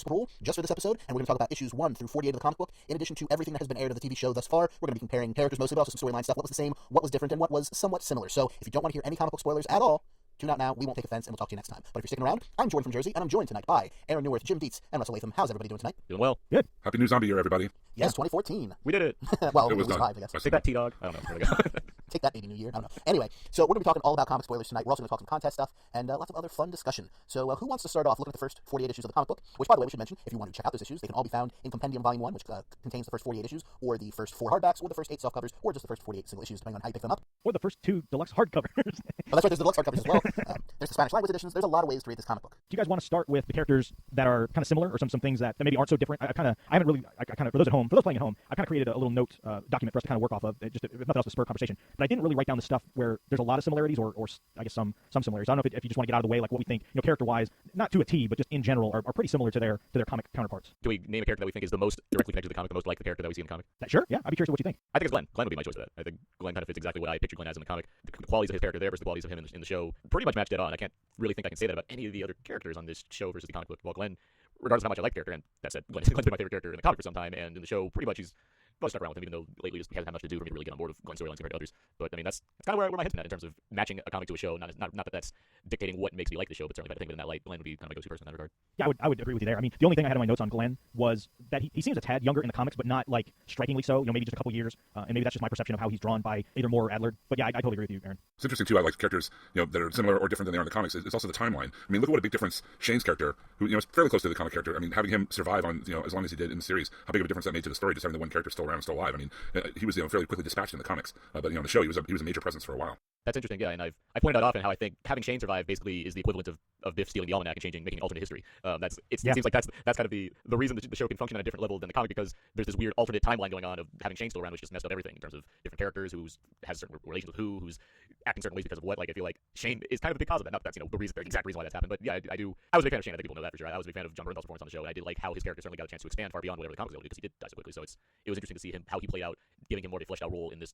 Rule just for this episode, and we're going to talk about issues 1 through 48 of the comic book, in addition to everything that has been aired of the TV show thus far. We're going to be comparing characters mostly, but also some storyline stuff, what was the same, what was different, and what was somewhat similar. So if you don't want to hear any comic book spoilers at all, tune out now. We won't take offense, and we'll talk to you next time. But if you're sticking around, I'm Jordan from Jersey, and I'm joined tonight by Aaron Newworth, Jim Dietz, and Russell Latham. How's everybody doing tonight? Doing well. Good. Happy New Zombie Year, everybody. Yes, 2014. We did it. Well, It was we done. survived, I guess. Take that, T-Dog. I don't know. There we go. Take that, baby New Year. I don't know. Anyway, so we're going to be talking all about comic spoilers tonight. We're also going to talk some contest stuff and lots of other fun discussion. So who wants to start off looking at the first 48 issues of the comic book? Which, by the way, we should mention, if you want to check out those issues, they can all be found in Compendium Volume 1, which contains the first 48 issues, or the first 4 hardbacks, or the first 8 softcovers, or just the first 48 single issues, depending on how you pick them up. Or the first 2 deluxe hardcovers. Oh, that's right, there's the deluxe hardcovers as well. There's the Spanish language editions. There's a lot of ways to read this comic book. Do you guys want to start with the characters that are kind of similar, or some things that maybe aren't so different? I haven't really, for those at home, for those playing at home, I kind of created a little note document for us to kind of work off of, just if nothing else to spur conversation. But I didn't really write down the stuff where there's a lot of similarities, or I guess some similarities. I don't know if you just want to get out of the way, like what we think, character-wise, not to a T, but just in general, are pretty similar to their comic counterparts. Do we name a character that we think is the most directly connected to the comic, the most like the character that we see in the comic? Sure, yeah, I'd be curious what you think. I think it's Glenn. Glenn would be my choice for that. I think Glenn kind of fits exactly what I pictured Glenn as in the comic. The qualities of his character there versus the qualities of him in the show pretty much match dead on. I can't really think I can say that about any of the other characters on this show versus the comic book. While Glenn, regardless of how much I like the character, and that said, Glenn's been my favorite character in the comic for some time, and in the show, pretty much he's stuck around with him, even though lately just hasn't had much to do for me to really get on board with Glenn's storylines compared to others. But I mean, that's kind of where my head's been at in terms of matching a comic to a show. Not that that's dictating what makes me like the show, but certainly if I think of it in that light, Glenn would be kind of a go-to person in that regard. Yeah, I would agree with you there. I mean, the only thing I had in my notes on Glenn was that he seems a tad younger in the comics, but not like strikingly so. Maybe just a couple years, and maybe that's just my perception of how he's drawn by either Moore or Adler. But yeah, I totally agree with you, Aaron. It's interesting too. I like characters, that are similar or different than they are in the comics. It's also the timeline. I mean, look at what a big difference Shane's character, who is fairly close to the comic character. I mean, having him survive on as long as he did in the series, how big of a difference that made to the story. Just having the one character still around and still alive. I mean, he was fairly quickly dispatched in the comics, but in the show he was a major presence for a while. That's interesting, yeah, and I pointed out often how I think having Shane survive basically is the equivalent of Biff stealing the almanac and making alternate history. It seems like that's kind of the reason the show can function on a different level than the comic, because there's this weird alternate timeline going on of having Shane still around, which just messed up everything in terms of different characters, has certain relations with who's acting certain ways because of what. Like, I feel like Shane is kind of a big cause of that. Not that that's the exact reason why that's happened, but yeah, I was a big fan of Shane. I think people know that for sure. I was a big fan of John Bernthal's performance on the show, and I did like how his character certainly got a chance to expand far beyond whatever the comics go, because he did die so quickly. So it was interesting to see how he played out, giving him more of a fleshed out role in the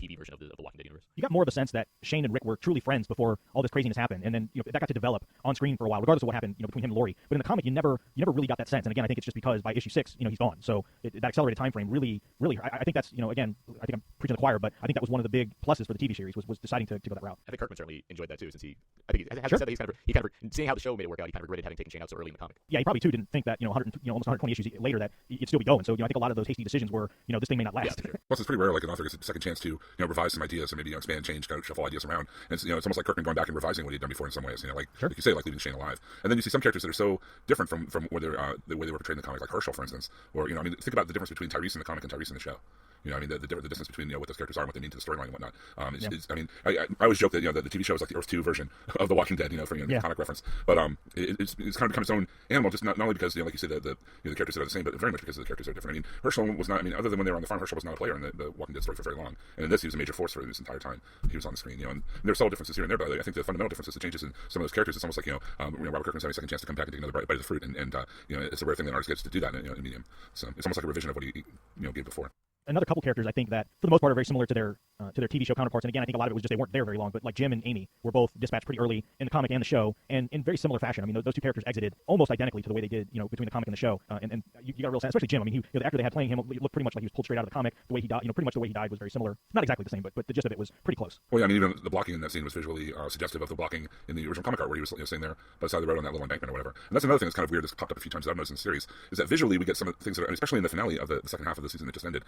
TV version of the Walking Dead universe. You got more of a sense that Shane and Rick were truly friends before all this craziness happened, and then that got to develop on screen for a while, regardless of what happened between him and Laurie. But in the comic, you never really got that sense. And again, I think it's just because by issue 6, he's gone. So that accelerated time frame really, I think that's again, I think I'm preaching to the choir, but I think that was one of the big pluses for the TV series was deciding to go that route. I think Kirkman certainly enjoyed that too, since he said that he kind of seeing how the show made it work out, he kind of regretted having taken Shane out so early in the comic. Yeah, he probably too didn't think that almost 120 issues later that it'd still be going. So I think a lot of those hasty decisions were this thing may not last. Yeah, sure. Plus, it's pretty rare like an author gets a second chance to revise some ideas and maybe expand, change, kind of shuffle ideas around. And it's almost like Kirkman going back and revising what he'd done before in some ways. Like you say, like leaving Shane alive. And then you see some characters that are so different from the way they were portrayed in the comic, like Herschel, for instance. Or think about the difference between Tyrese in the comic and Tyrese in the show. The distance between what those characters are and what they mean to the storyline and whatnot. I always joke that the TV show is like the Earth 2 version of The Walking Dead, for comic reference. But it's kind of become its own animal, just not only because like you say the characters are the same, but very much because the characters are different. I mean, Herschel was not. I mean, other than when they were on the farm, Herschel was not a player in the Walking Dead story for very long. And in this, he was a major force for this entire time he was on the screen. And there are subtle differences here and there, but I think the fundamental difference is the changes in some of those characters. It's almost like Robert Kirkman's having a second chance to come back and take another bite of the fruit, and it's a rare thing that an artist gets to do that in a medium. So it's almost like a revision of what he gave before. Another couple characters I think that for the most part are very similar to their TV show counterparts, and again I think a lot of it was just they weren't there very long, but like Jim and Amy were both dispatched pretty early in the comic and the show, and in very similar fashion. I mean, those two characters exited almost identically to the way they did between the comic and the show, and you got a real sense, especially Jim. I mean, the actor they had playing him looked pretty much like he was pulled straight out of the comic. The way he died, pretty much the way he died was very similar. Not exactly the same, but the gist of it was pretty close. Well, yeah, I mean, even the blocking in that scene was visually suggestive of the blocking in the original comic art, where he was sitting there by the side of the road on that little embankment or whatever. And that's another thing that's kind of weird that's popped up a few times that I've noticed in the series, is that visually we get some of the things that are, especially in the finale of the second half of the season that just ended,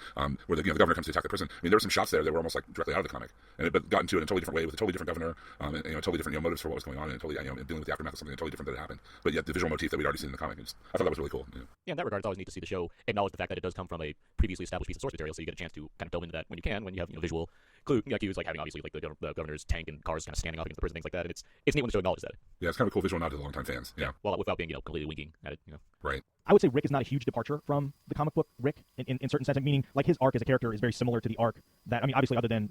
where the governor comes to attack the prison. I mean, there were some shots there that were almost like directly out of the comic, but got into it in a totally different way with a totally different governor, and totally different motives for what was going on, and totally and dealing with the aftermath of something totally different that had happened. But yet the visual motif that we'd already seen in the comic, I thought that was really cool. Yeah, in that regard, it's always neat to see the show acknowledge the fact that it does come from a previously established piece of source material, so you get a chance to kind of delve into that when you have visual clue, like he was like having obviously like the governor's tank and cars kind of standing off against the prison, things like that, and it's neat when the show acknowledges that. Yeah, it's kind of a cool visual nod to the longtime fans. Yeah, well, without being completely winking at it. Right. I would say Rick is not a huge departure from the comic book Rick in certain sense, meaning like his arc as a character is very similar to the arc that, I mean, obviously other than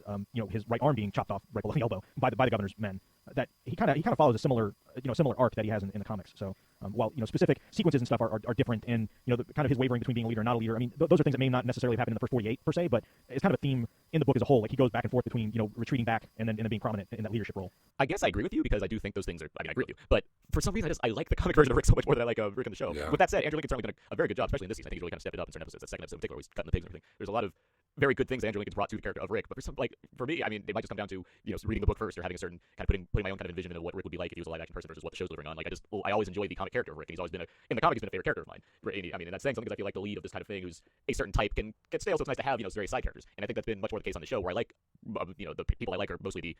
his right arm being chopped off right below the elbow by the governor's men, that he kind of follows a similar arc that he has in the comics. So While specific sequences and stuff are different, and the kind of his wavering between being a leader and not a leader. I mean, those are things that may not necessarily have happened in the first 48 per se, but it's kind of a theme in the book as a whole. Like he goes back and forth between retreating back and then being prominent in that leadership role. I guess I agree with you because I do think those things are. I mean, I agree with you, but for some reason, I like the comic version of Rick so much more than I like Rick in the show. Yeah. With that said, Andrew Lincoln's certainly done a very good job, especially in this season. I think he's really kind of stepped it up in certain episodes. That second episode in particular, where he's cutting the pigs and everything. There's a lot of very good things that Andrew Lincoln's brought to the character of Rick, but for me, I mean, it might just come down to reading the book first or having a certain kind of putting my own kind of envisionment of what Rick would be like if he was a live action person versus what the show's delivering on. Like I always enjoy the comic character of Rick, and he's always been in the comic he's been a favorite character of mine. I mean, and that's saying something because I feel like the lead of this kind of thing, who's a certain type, can get stale. So it's nice to have various side characters, and I think that's been much more the case on the show, where I like the people I like are mostly the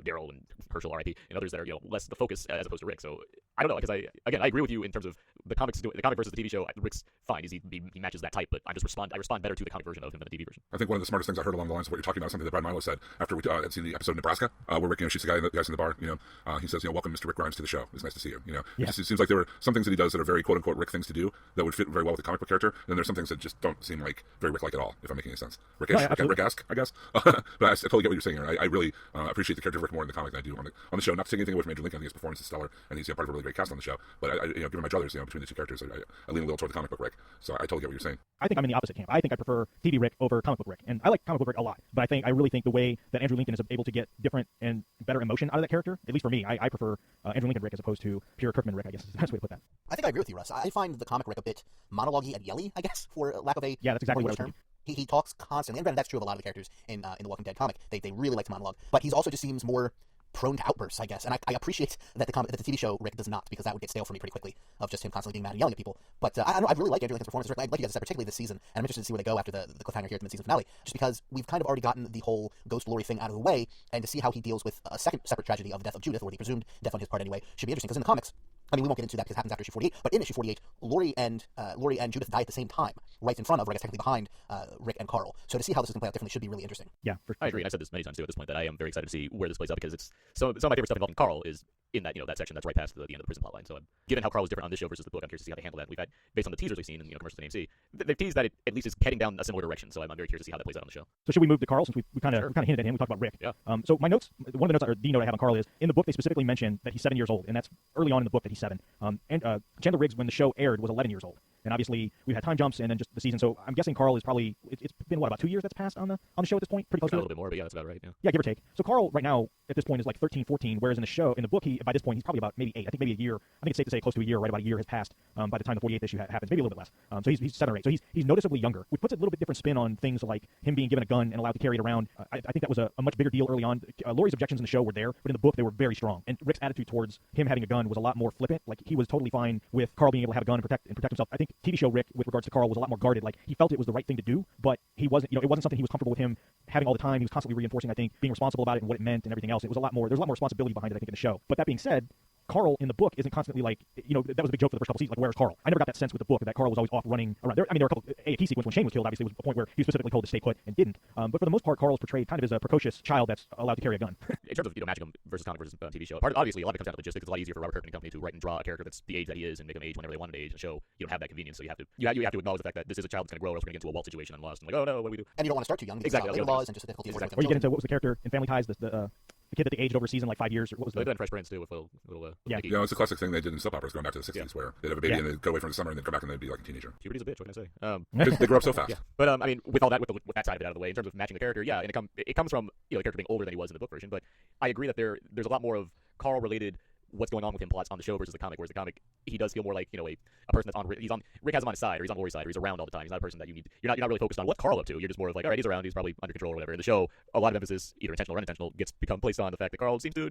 Daryl and Herschel, R.I.P., and others that are less the focus as opposed to Rick. So I don't know, because I agree with you in terms of the comic versus the TV show. Rick's fine, he matches that type, but I respond better to the comic version of him than the TV version. I think one of the smartest things I heard along the lines of what you're talking about, something that Brad Milo said after we had seen the episode of Nebraska, where Rick shoots the guys in the bar. He says, welcome, Mr. Rick Grimes, to the show. It's nice to see you. It seems like there are some things that he does that are very quote unquote Rick things to do that would fit very well with the comic book character, and then there's some things that just don't seem like very Rick-like at all, if I'm making any sense. Rick-esque, I guess. But I totally get what you're saying here. I really appreciate the character of Rick more in the comic than I do on the show. Not to take anything away from Andrew Lincoln. I think his performance is stellar, and he's part of a really great cast on the show. But given my druthers, between the two characters, I lean a little toward the comic book Rick. So I totally get what you're saying. I think I'm in the opposite camp. I think I prefer TV Rick over comic book Rick, and I like comic book Rick a lot. But I really think the way that Andrew Lincoln is able to get different and better emotion out of that character, at least for me, I prefer Andrew Lincoln Rick as opposed to pure Kirkman Rick, I guess is the best way to put that. I think I agree with you, Russ. I find the comic Rick a bit monologue-y and yelly, I guess, for lack of a that's exactly what I was term. He talks constantly, and granted, that's true of a lot of the characters in the Walking Dead comic. They really like to monologue, but he's also just seems more prone to outbursts, I guess. And I appreciate that the TV show Rick does not, because that would get stale for me pretty quickly of just him constantly being mad and yelling at people. But I don't know, I really like Andrew Lincoln's performance. Rick, like you guys said, particularly this season, and I'm interested to see where they go after the cliffhanger here at the mid-season finale, just because we've kind of already gotten the whole Ghost Laurie thing out of the way, and to see how he deals with a second separate tragedy of the death of Judith, or the presumed death on his part anyway, should be interesting, because in the comics, I mean, we won't get into that because it happens after issue 48, but in issue 48, Laurie and Judith die at the same time, right in front of, or I guess technically behind, Rick and Carl. So to see how this is going to play out differently should be really interesting. Yeah, for sure. I agree. And I've said this many times too at this point, that I am very excited to see where this plays out, because it's some of my favorite stuff involving Carl is in that that section that's right past the end of the prison plotline. So given how Carl was different on this show versus the book, I'm curious to see how they handle that. And we've had, based on the teasers we've seen and commercials to AMC, they've teased that it at least is heading down a similar direction. So I'm very curious to see how that plays out on the show. So should we move to Carl, since we kind of hinted at him? We talked about Rick. Yeah. So my notes, one of the note I have on Carl is, in the book they specifically mention that he's 7 years old, and that's early on in the book that he's 7. And Chandler Riggs, when the show aired, was 11 years old. And obviously we've had time jumps and then just the season. So I'm guessing Carl is probably, it's been about 2 years that's passed on the show at this point, pretty close to a little bit more, but yeah, that's about right. Yeah, give or take. So Carl right now at this point is like 13, 14, whereas in the book by this point he's probably about maybe 8. I think maybe a year. I think it's safe to say close to a year. Right, about a year has passed by the time the 48th issue happens, maybe a little bit less. So he's 7 or 8. So he's noticeably younger, which puts a little bit different spin on things like him being given a gun and allowed to carry it around. I think that was a much bigger deal early on. Laurie's objections in the show were there, but in the book they were very strong. And Rick's attitude towards him having a gun was a lot more flippant. Like he was totally fine with Carl being able to have a gun and protect himself. I think TV show Rick, with regards to Carl, was a lot more guarded. Like he felt it was the right thing to do, but he wasn't. It wasn't something he was comfortable with him having all the time. He was constantly reinforcing, I think, being responsible about it and what it meant and everything else. It was a lot more. There's a lot more responsibility behind it, I think, in the show. But that being said, Carl in the book isn't constantly like, that was a big joke for the first couple seasons, like, where's Carl? I never got that sense with the book that Carl was always off running around. There were a couple AAT sequence when Shane was killed, obviously, was a point where he was specifically told to stay put and didn't. But for the most part, Carl is portrayed kind of as a precocious child that's allowed to carry a gun. In terms of matching him versus comic versus TV show, obviously a lot of it comes down to logistics. It's a lot easier for Robert Kirkman and company to write and draw a character that's the age that he is and make him age whenever they want him to age. And show you don't have that convenience, so you have to acknowledge the fact that this is a child that's going to grow, or else we're going to get into a Walt situation and lost. And like, oh no, what do we do? And you don't want to start too young because exactly, of labor laws and just the difficulties. Or you get into what was the character in Family Ties, the kid that they aged over a season like 5 years, or what was they did that in Fresh Prince too with little yeah. Mickey. It's a classic thing they did in soap operas going back to the 60s, where they'd have a baby and they'd go away from the summer and then come back and they'd be like a teenager. Puberty's a bitch. What can I say? They grow up so fast. Yeah. But I mean, with all that, with that side of it out of the way, in terms of matching the character, yeah, and it comes from the character being older than he was in the book version. But I agree that there's a lot more of Carl related what's going on with him plots on the show versus the comic. Whereas the comic, he does feel more like a person that's on. Rick has him on his side, or he's on Laurie's side, or he's around all the time. He's not a person that you're not really focused on what's Carl up to. You're just more of like, all right, he's around, he's probably under control or whatever. In the show, a lot of emphasis, either intentional or unintentional, become placed on the fact that Carl seems to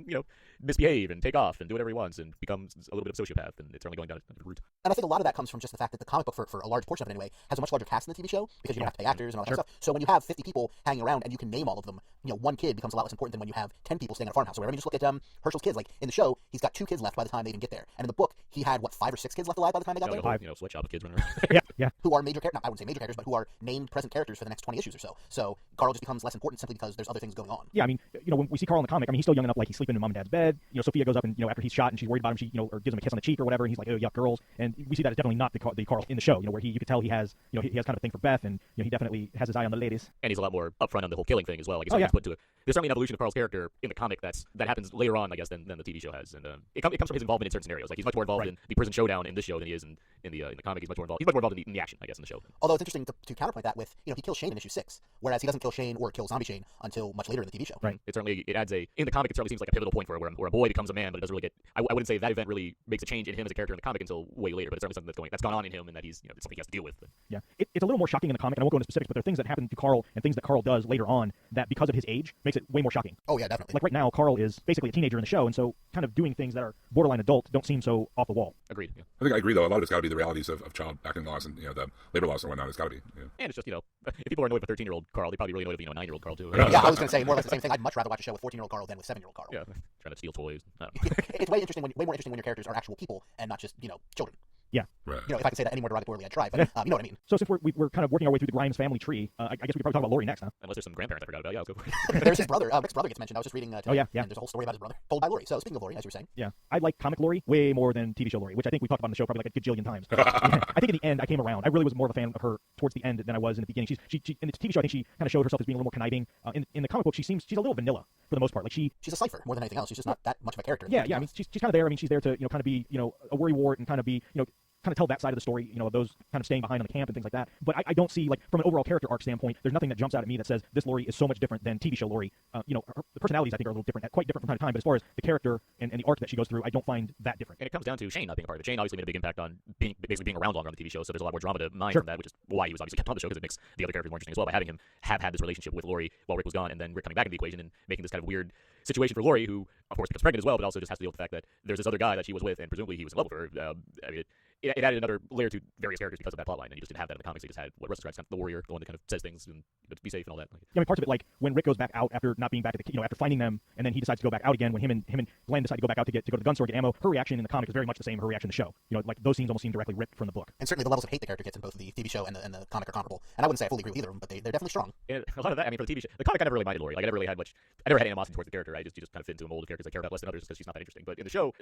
misbehave and take off and do whatever he wants and becomes a little bit of a sociopath, and it's certainly going down a route. And I think a lot of that comes from just the fact that the comic book, for a large portion of it anyway, has a much larger cast than the TV show, because you don't have to pay actors and all that kind of stuff. So when you have 50 people hanging around and you can name all of them, one kid becomes a lot less important than when you have 10 people staying at a farmhouse or wherever. I mean, just look at Herschel's kids. Like in the show, he's got 2 kids left by the time they even get there, and in the book, he had 5 or 6 kids left alive by the time they got there. 5, sweatshop of kids running around. yeah. Who are major characters? I wouldn't say major characters, but who are named present characters for the next 20 issues or so. So Carl just becomes less important simply because there's other things going on. Yeah, I mean, when we see Carl in the comic, I mean, he's still young enough, like he's sleeping in mom and dad's bed. Sophia goes up and after he's shot and she's worried about him, she or gives him a kiss on the cheek or whatever, and he's like, oh, yuck, girls. And we see that it's definitely not the Carl in the show. Where you could tell he has he has kind of a thing for Beth, and he definitely has his eye on the ladies. And he's a lot more upfront on the whole killing thing as well. I guess put to it. There's certainly an evolution of Carl's character in the comic that happens later on, I guess, than the TV show has. And it comes from his involvement in certain scenarios. Like he's much more involved in the prison showdown in this show than he is in the comic. He's much more involved. He's much more involved in the action, I guess, in the show. Although it's interesting to counterpoint that with, he kills Shane in issue 6, whereas he doesn't kill Shane or kill Zombie Shane until much later in the TV show. Right. It adds in the comic. It certainly seems like a pivotal point where a boy becomes a man, but it doesn't really get. I wouldn't say that event really makes a change in him as a character in the comic until way later. But it's certainly something that's gone on in him, and that he's it's something he has to deal with. But. Yeah, it's a little more shocking in the comic, and I won't go into specifics, but there are things that happen to Carl and things that Carl does later on that, because of his age, makes it way more shocking. Oh yeah, definitely. Like right now, Carl is basically a teenager in the show, and so kind of doing things that are borderline adult don't seem so off the wall. Agreed. Yeah. I think I agree, though. A lot of it's got to be the realities of child acting laws and the labor laws and whatnot. It's got to be. Yeah. And it's just if people are annoyed with a 13-year-old Carl, they probably really annoyed with a 9-year-old Carl too. Yeah, I was going to say more or less the same thing. I'd much rather watch a show with 14-year-old Carl than with 7-year-old Carl. Yeah, trying to steal toys. I don't know. It's way more interesting when your characters are actual people and not just children. Yeah. Right. If I can say that any more derogatorily, I'd try, but you know what I mean. So since we're kind of working our way through the Grimes family tree, I guess we could probably talk about Laurie next, huh? Unless there's some grandparents I forgot about. Yeah, let's go for it. There's his brother. Rick's brother gets mentioned. I was just reading today. Oh, yeah. And there's a whole story about his brother told by Laurie. So speaking of Laurie, as you were saying. Yeah. I like comic Laurie way more than TV show Laurie, which I think we talked about on the show probably like a gajillion times. I think in the end, I came around. I really was more of a fan of her towards the end than I was in the beginning. She in the TV show, I think she kind of showed herself as being a little more conniving. In the comic book, she's a little vanilla for the most part. Like she's a cipher more than anything else. She's just not that much of a character. Yeah. I mean, she's kind of there. I mean, she's there to kind of be a worrywart and kind of be kind of tell that side of the story, of those kind of staying behind on the camp and things like that. But I don't see, like, from an overall character arc standpoint, there's nothing that jumps out at me that says this Laurie is so much different than TV show Laurie. The personalities, I think, are a little different, quite different from time to time. But as far as the character and the arc that she goes through, I don't find that different. And it comes down to Shane not being a part of it. Shane obviously made a big impact on basically being around longer on the TV show, so there's a lot more drama to mine Sure. from that, which is why he was obviously kept on the show, because it makes the other characters more interesting as well, by having him have had this relationship with Laurie while Rick was gone, and then Rick coming back into the equation and making this kind of weird situation for Laurie, who, of course, becomes pregnant as well, but also just has to deal with the fact that there's this other guy that she was with, and presumably he was in love with her. I mean, it added another layer to various characters because of that plotline, and you just didn't have that in the comics. You just had what Russ describes, kind of the warrior, the one that kind of says things and to be safe and all that. Yeah, I mean, parts of it, like when Rick goes back out after not being back at the, after finding them, and then he decides to go back out again. When him and Glenn decide to go back out to go to the gun store, get ammo. Her reaction in the comic is very much the same. Her reaction in the show, like those scenes almost seem directly ripped from the book. And certainly the levels of hate the character gets in both the TV show and the comic are comparable. And I wouldn't say I fully agree with either of them, but they're definitely strong. And a lot of that, I mean, for the TV show, the comic, I never really minded Laurie. Like, I never really had much. I never had animosity towards the character. She just kind of fit into a mold of characters I care about less than others because she's not that interesting. But in the show,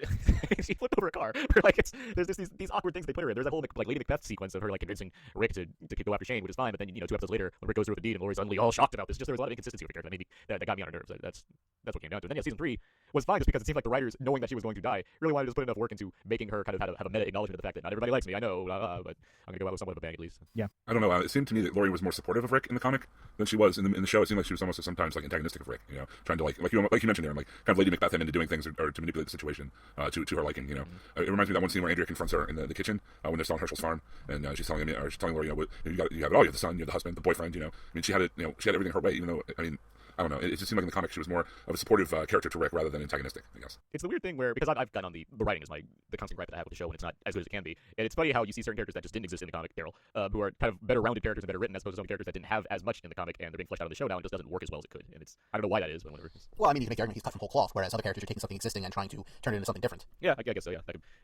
she flipped over a car. There's just these awkward things they put her in. There's that whole like Lady Macbeth sequence of her like convincing Rick to go after Shane, which is fine. But then 2 episodes later, when Rick goes through with the deed and Laurie's suddenly all shocked about this, there was a lot of inconsistency with the character that got me on her nerves. That's what came down to it. And then season 3 was fine just because it seemed like the writers, knowing that she was going to die, really wanted to just put enough work into making her kind of have a meta acknowledgement of the fact that not everybody likes me. I know, but I'm gonna go out with somewhat of a bang at least. Yeah. I don't know. It seemed to me that Laurie was more supportive of Rick in the comic than she was in the show. It seemed like she was almost sometimes like antagonistic of Rick. Trying to like you mentioned there, like kind of Lady Macbeth him into doing things or to manipulate the situation to her liking. It reminds me of that one scene where Andrea confronts her in the kitchen when they're still on Herschel's farm, and she's telling him, or she's telling Laurie, you have it all. You have the son, you have the husband, the boyfriend. I mean, she had it. She had everything her way. Even though, I mean, I don't know. It just seemed like in the comics she was more of a supportive character to Rick rather than antagonistic, I guess. It's the weird thing where, because I've gotten on the writing is the constant gripe that I have with the show, and it's not as good as it can be. And it's funny how you see certain characters that just didn't exist in the comic, Daryl, who are kind of better rounded characters and better written, as opposed to some characters that didn't have as much in the comic, and they're being fleshed out in the show now, and it just doesn't work as well as it could. And I don't know why that is, but whatever. Well, I mean, you can make the argument he's cut from whole cloth, whereas other characters are taking something existing and trying to turn it into something different. Yeah, I guess so. Yeah,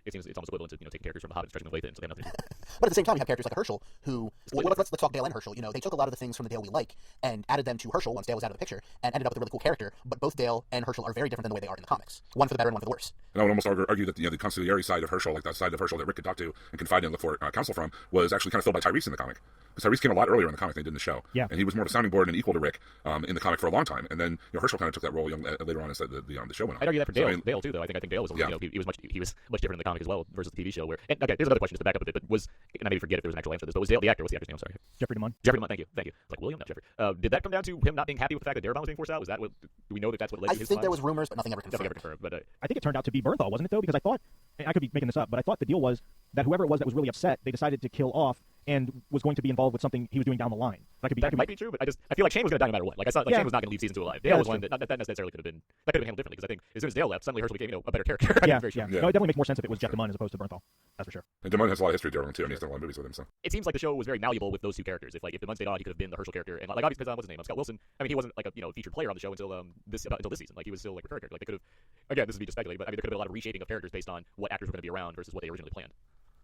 it seems it's almost equivalent to taking characters from The Hobbit and stretching them way thin, so they have nothing. But at the same time, you have characters like Herschel, who let's talk Dale and Herschel. They took a lot of the things from the Dale we like and added them to Herschel once Dale was out of the picture, and ended up with a really cool character. But both Dale and Herschel are very different than the way they are in the comics. One for the better and one for the worse. And I would almost argue that the consigliere side of Herschel, like that side of Herschel that Rick could talk to and confide in and look for counsel from, was actually kind of filled by Tyrese in the comic. Because Tyrese came a lot earlier in the comic than he did in the show. Yeah. And he was more of a sounding board and equal to Rick in the comic for a long time. And then Herschel kind of took that role later on as the show went on. I'd argue that for Dale, So, I mean, Dale too, though. I think Dale was he was much different in the comic as well versus the TV show. And okay, here's another question just to back up a bit. But and I maybe forget if there was an actual answer to this. But was Dale the actor? What's the actor's name? I'm sorry. Jeffrey DeMunn. Jeffrey DeMunn. Thank you. Like William, no Jeffrey. Did that come down to him not being happy with the fact that Darabont was being forced out? Was that what? Do we know that that's what led to his? I think there was rumors, but nothing ever confirmed. But I think it turned out to be Bernthal, wasn't it though? Because I thought, and I could be making this up, but I thought the deal was that whoever it was that was really upset, they decided to kill off and was going to be involved with something he was doing down the line. That might be true, but I feel like Shane was going to die no matter what. Like I saw, Shane was not going to leave season 2 alive. Dale was one that necessarily could have been handled differently, because I think as soon as Dale left, suddenly Herschel became a better character. Yeah. No, it definitely makes more sense if it was Jeff DeMunn as opposed to Bernthal. That's for sure. And DeMunn has a lot of history, Daryl, too, and he's done a lot of movies with him. So it seems like the show was very malleable with those two characters. If DeMunn stayed on, he could have been the Herschel character, and like obviously, what's his name? Scott Wilson. I mean, he wasn't like a featured player on the show until this season. Like he was still like a character. Like they could have. Again, this is me just speculating, but I mean, there could have been a lot of reshaping of characters based on what actors were going to be around versus what they originally planned.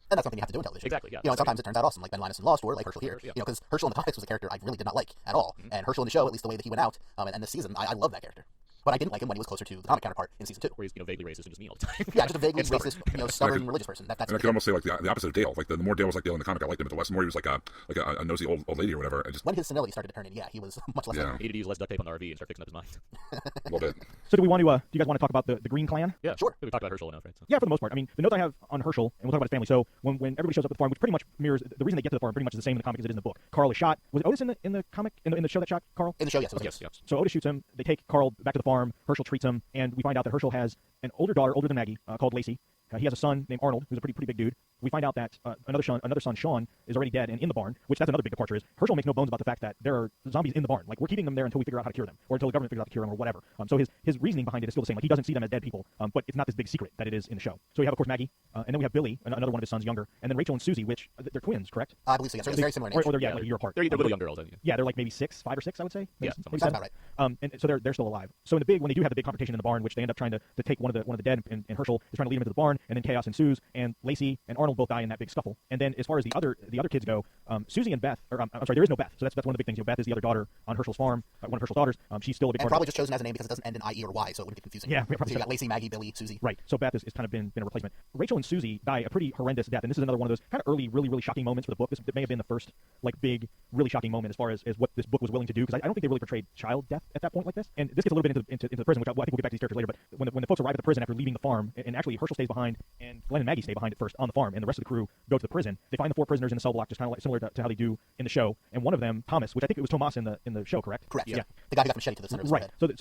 And that's something you have to do in television. Exactly, yeah. And sometimes it turns out awesome, like Ben Linus in Lost, or like Herschel here. Yeah. Because Herschel in the comics was a character I really did not like at all. Mm-hmm. And Herschel in the show, at least the way that he went out, and this season, I love that character. But I didn't like him when he was closer to the comic counterpart in season 2. Where he's vaguely racist and just mean all the time. Yeah, just a vaguely And stubborn. racist, stubborn religious person. That's And I could almost say like the opposite of Dale. Like the more Dale was like Dale in the comic, I liked him. But the less more he was like a nosy old lady or whatever. I just when his senility started to turn in. Yeah, he was much less. Yeah. Like He needed to use less duct tape on the RV and start fixing up his mind. a little bit. So do we want to? Do you guys want to talk about the Green Clan? Yeah, Sure. We talked about Herschel enough, right? So. Yeah, for the most part. I mean, the note I have on Herschel, and we'll talk about his family. So when everybody shows up at the farm, which pretty much mirrors the reason they get to the farm, pretty much is the same in the comic as it is in the book. Carl is shot. Was it Otis in the comic in the show that shot Carl? in the show, yes. It was Yes, yes. So Otis shoots him. They take Carl back to the farm. Herschel treats him, and we find out that Herschel has an older daughter, older than Maggie, called Lacey. He has a son named Arnold, who's a pretty big dude. We find out that another son, Sean, is already dead and in the barn, which that's another big departure. Is Herschel makes no bones about the fact that there are zombies in the barn. Like, we're keeping them there until we figure out how to cure them, or until the government figures out how to cure them, or whatever. So his reasoning behind it is still the same. Like, he doesn't see them as dead people, but it's not this big secret that it is in the show. So we have, of course, Maggie, and then we have Billy, another one of his sons, younger, and then Rachel and Susie, which they're twins, correct? I believe so. Yes, they're very similar in age. Or they're Yeah, like a year apart. They're little young girls. I think. Yeah, they're like maybe 5 or 6, I would say. Maybe, Yeah, maybe Sounds 7. about right. And so they're still alive. So when they do have the big confrontation in the barn, which they end up trying to take one of the dead, and Herschel is trying to lead him into the barn, and then chaos ensues, and Lacey and Arnold both die in that big scuffle. And then as far as the other kids go, Susie and Beth, or I'm sorry, there is no Beth. So that's one of the big things. Beth is the other daughter on Herschel's farm, one of Herschel's daughters. She's still a big And part probably of it. just chosen as a name because it doesn't end in IE or Y, so it wouldn't get confusing. Yeah, so probably you got Lacey, Maggie, Billy, Susie. Right. So Beth is kind of been a replacement. Rachel and Susie die a pretty horrendous death, and this is another one of those kind of early, really, really shocking moments for the book. This may have been the first like big, really shocking moment as far as what this book was willing to do, because I don't think they really portrayed child death at that point like this. And this gets a little bit into the prison, which I think we'll get back to these characters later. But when the folks arrive at the prison after leaving the farm, and actually Herschel stays behind, and Glenn and Maggie stay behind at first on the farm, and the rest of the crew go to the prison. They find the 4 prisoners in the cell block, just kind of like similar to how they do in the show. And one of them, Thomas, which I think it was Tomas in the show, correct? Correct. Yeah. The guy who got machete to the center of his Right. head. So that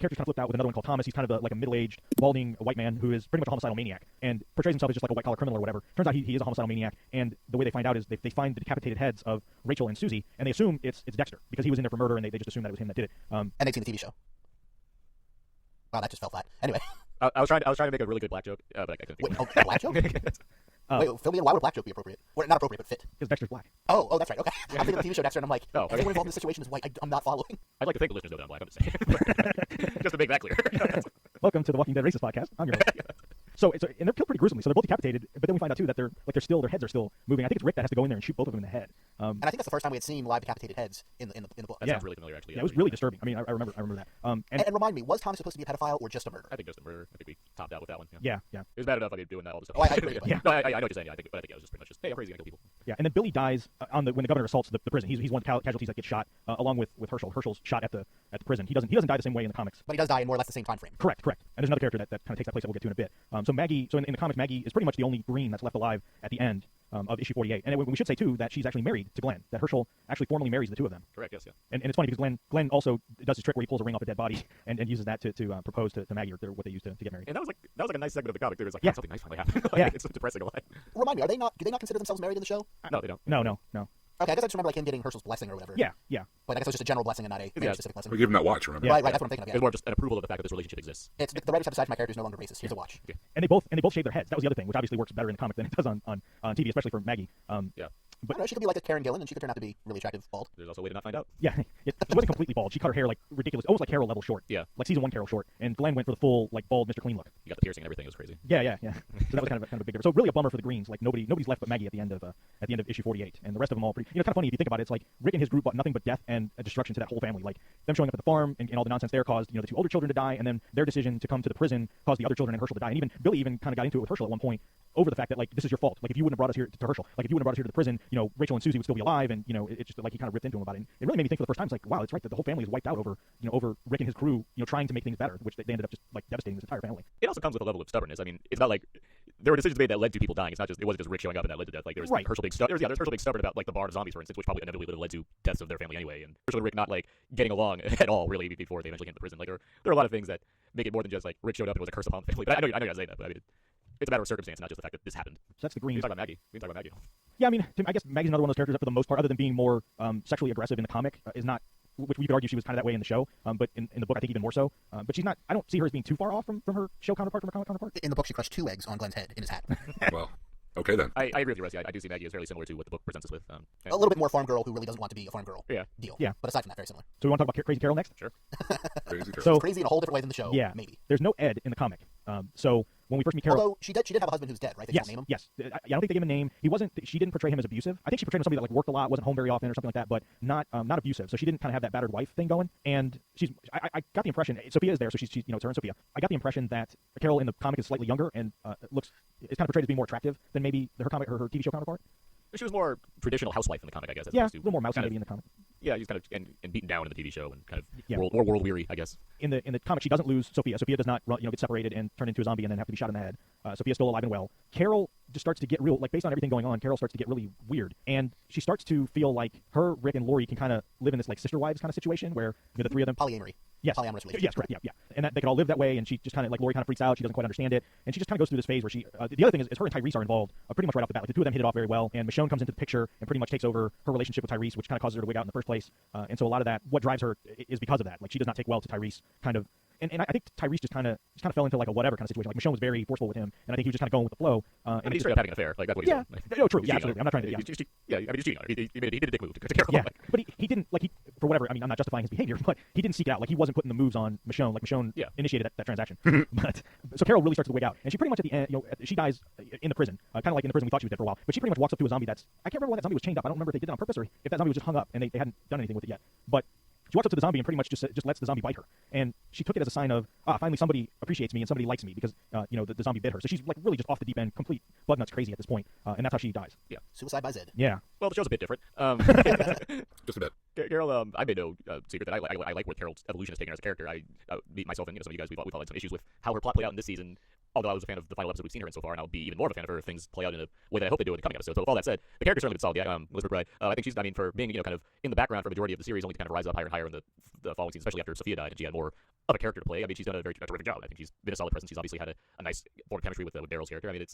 character's kind of flipped out with another one called Thomas. He's kind of like a middle-aged, balding white man who is pretty much a homicidal maniac and portrays himself as just like a white-collar criminal or whatever. Turns out he is a homicidal maniac, and the way they find out is they find the decapitated heads of Rachel and Susie, and they assume it's Dexter because he was in there for murder, and they just assume that it was him that did it. And they've seen the TV show. Wow, that just fell flat. Anyway. I was trying to make a really good black joke, but I couldn't think Wait, of a black joke? Wait, fill me in. Why would a black joke be appropriate? Or not appropriate, but fit? Because Dexter's black. Oh, that's right. Okay. I'm thinking of the TV show Dexter, and I'm like, Oh, okay. everyone involved in this situation is white. I'm not following. I'd like to think the listeners know that I'm black. I'm just saying. Just to make that clear. Welcome to the Walking Dead Racist Podcast. I'm your host. So and they're killed pretty gruesomely. So they're both decapitated, but then we find out too that their heads are still moving. I think it's Rick that has to go in there and shoot both of them in the head. And I think that's the first time we had seen live decapitated heads in the book. That Yeah. sounds really familiar, actually. Yeah, it was really disturbing. I mean, I remember that. And And remind me, was Thomas supposed to be a pedophile or just a murderer? I think just a murder. I think we topped out with that one. yeah. It was bad enough I did doing that all the stuff. Oh, I agree, but- Yeah. No, I know what you're saying. Yeah, but I think it was just pretty much just, hey, I'm crazy, I kill people. Yeah, and then Billy dies when the governor assaults the prison. He's one of the casualties that gets shot along with Herschel. Herschel's shot at the prison. He doesn't die the same way in the comics. But he does die in more or less the same time frame. Correct. And there's another character that kind of takes that place that we'll get to in a bit. So Maggie, in the comics, Maggie is pretty much the only Green that's left alive at the end of issue 48. And we should say too that she's actually married to Glenn. That Herschel actually formally marries the two of them. Correct, yes, yeah. And it's funny because Glenn also does this trick where he pulls a ring off a dead body and uses that to propose to Maggie, or what they used to get married. And that was like a nice segment of the comic. There was like, Yeah. something nice finally happened. Like, Yeah. It's depressing a lot. Remind me, do they not consider themselves married in the show? No, they don't. No. Okay, I guess I just remember like him getting Herschel's blessing or whatever. Yeah. But I guess it was just a general blessing and not a marriage-specific blessing. We give him that watch, remember? Yeah. Right, that's what I'm thinking of. It Yeah. was more just an approval of the fact that this relationship exists. It's the writers have decided my character is no longer racist. Here's a watch. Yeah. And they both shave their heads. That was the other thing, which obviously works better in the comic than it does on TV, especially for Maggie. Yeah. I don't know, she could be like a Karen Gillan, and she could turn out to be really attractive bald. There's also a way to not find out. Yeah, she wasn't completely bald. She cut her hair like ridiculous, almost like Carol level short. Yeah. Like season 1 Carol short. And Glenn went for the full like bald Mr. Clean look. You got the piercing and everything. It was crazy. Yeah. So that was kind of a big difference. So really a bummer for the Greens. Like nobody's left but Maggie at the end of issue 48, and the rest of them all pretty. It's kind of funny if you think about it. It's like Rick and his group brought nothing but death and destruction to that whole family. Like them showing up at the farm and all the nonsense there caused the 2 older children to die, and then their decision to come to the prison caused the other children and Herschel to die. And even Billy kind of got into it with Herschel at one point over the fact that like this is your fault. Like if you wouldn't have brought us here to Herschel, like if you wouldn't have brought us here to the prison, Rachel and Susie would still be alive, and it just like he kind of ripped into him about it. And it really made me think for the first time, it's like wow, it's right that the whole family is wiped out over Rick and his crew, trying to make things better, which they ended up just like devastating this entire family. It also comes with a level of stubbornness. I mean, it's not like there were decisions made that led to people dying. It wasn't just Rick showing up and that led to death. Like there was Right. Herschel being there's Herschel being stubborn about like the bar of zombies, for instance, which probably inevitably led to deaths of their family anyway. And Herschel and Rick not like getting along at all really before they eventually get into prison. Like there are a lot of things that make it more than just like Rick showed up and it was a curse upon the family. But I know you guys say that, but I mean, it's a matter of circumstance, not just the fact that this happened. So that's the We Greens. can talk about Maggie. Yeah, I mean, I guess Maggie's another one of those characters that for the most part, other than being more sexually aggressive in the comic, is not. Which we could argue she was kind of that way in the show, but in the book I think even more so. But she's not. I don't see her as being too far off from her show counterpart, from her comic counterpart. In the book, she crushed 2 eggs on Glenn's head in his hat. Well, okay then. I agree with you, Rusty. I do see Maggie as fairly similar to what the book presents us with. A little bit more farm girl who really doesn't want to be a farm girl. Yeah. Deal. Yeah. But aside from that, very similar. So we want to talk about Crazy Carol next. Sure. Crazy Carol. So Crazy in a whole different way than the show. yeah, Maybe. there's no Ed in the comic. So when we first meet Carol, Although she did have a husband who's dead, right? They yes, don't name him. yes. I don't think they gave him a name. He wasn't. She didn't portray him as abusive. I think she portrayed him as somebody that like worked a lot, wasn't home very often, or something like that, but not abusive. So she didn't kind of have that battered wife thing going. And she's. I got the impression Sophia is there, so she's it's her and Sophia. I got the impression that Carol in the comic is slightly younger and is kind of portrayed as being more attractive than maybe her her TV show counterpart. She was more traditional housewife in the comic, I guess. As Yeah, a opposed to little more mousy kind maybe of, in the comic. Yeah, he's kind of and beaten down in the TV show and kind of Yeah. more world weary, I guess. In the comic, she doesn't lose Sophia. Sophia does not get separated and turn into a zombie and then have to be shot in the head. Sophia's still alive and well. Carol just starts to get real, like based on everything going on, Carol starts to get really weird. And she starts to feel like her, Rick, and Lori can kind of live in this like sister wives kind of situation where the three of them. Polyamory. Yes. Polyamorous relationship. Yes, correct. Yeah. And that they can all live that way. And she just kind of like Lori kind of freaks out. She doesn't quite understand it. And she just kind of goes through this phase where she. The other thing is her and Tyrese are involved pretty much right off the bat. Like the two of them hit it off very well. And Michonne comes into the picture and pretty much takes over her relationship with Tyrese, which kind of causes her to wig out in the first place. And so a lot of that, what drives her is because of that. Like she does not take well to Tyrese, kind of. And I think Tyrese just kind of fell into like a whatever kind of situation. Like Michonne was very forceful with him, and I think he was just kind of going with the flow. I mean, he's straight up having an affair. Like that's what he's Yeah. doing. No, true. He's Yeah, cheating absolutely. on her. I'm not trying to. Yeah. I mean, he's cheating on her. He did a dick move to Carol. Yeah, but he didn't for whatever. I mean, I'm not justifying his behavior, but he didn't seek it out. Like he wasn't putting the moves on Michonne. Like Michonne initiated that transaction. But so Carol really starts to wig out, and she pretty much at the end, she dies in the prison, kind of like in the prison we thought she was dead for a while. But she pretty much walks up to a zombie that's I can't remember why that zombie was chained up. I don't remember if they did that on purpose or if that zombie was just hung up and they hadn't done anything with it yet. But she walks up to the zombie and pretty much just lets the zombie bite her, and she took it as a sign of finally somebody appreciates me and somebody likes me because the zombie bit her. So she's like really just off the deep end, complete bug nuts crazy at this point, and that's how she dies. Yeah. Suicide by Zed. Yeah. Well, the show's a bit different. Just a bit. Carol, I made no secret that I like where Carol's evolution has taken her as a character. I myself and some of you guys we've all had some issues with how her plot played out in this season. Although I was a fan of the final episode we've seen her in so far, and I'll be even more of a fan of her if things play out in a way that I hope they do in the coming episodes. So with all that said, the character's certainly been solid. Yeah, Elizabeth Bride. I think she's, for being kind of in the background for a majority of the series, only to kind of rise up higher and higher in the following season, especially after Sophia died and she had more of a character to play. I mean, she's done a terrific job. I think she's been a solid presence. She's obviously had a nice form of chemistry with Daryl's character. I mean,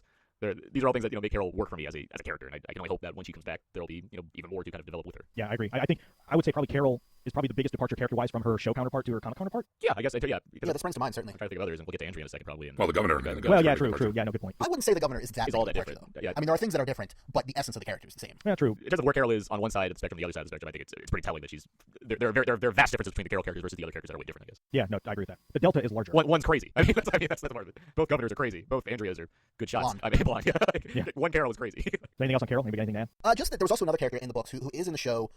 these are all things that make Carol work for me as a character, and I can only hope that when she comes back, there'll be even more to kind of develop with her. Yeah, I agree. I think I would say probably Carol is probably the biggest departure character-wise from her show counterpart to her comic counterpart. Yeah, I guess. Yeah, This springs to mind certainly. I'm trying to think of others, and we'll get to Andrea in a second probably. Well, the governor. Well, yeah, true. Yeah, no, good point. I wouldn't say the governor is exactly all that departure, different. though. Yeah. I mean, there are things that are different, but the essence of the character is the same. Yeah, true. In terms of where Carol is on one side of the spectrum, the other side of the spectrum, I think it's pretty telling that there are vast differences between the Carol characters versus the other characters that are way different, I guess. Yeah, no, I agree with that. The delta is larger. One's crazy. I mean, that's the part of it. Both governors are crazy. Both Andreas are good shots. Blonde. I mean, blonde. Yeah. One Carol is crazy. Anything else on Carol? Anybody got anything to add? Just that there was also another character in the books who is in the show,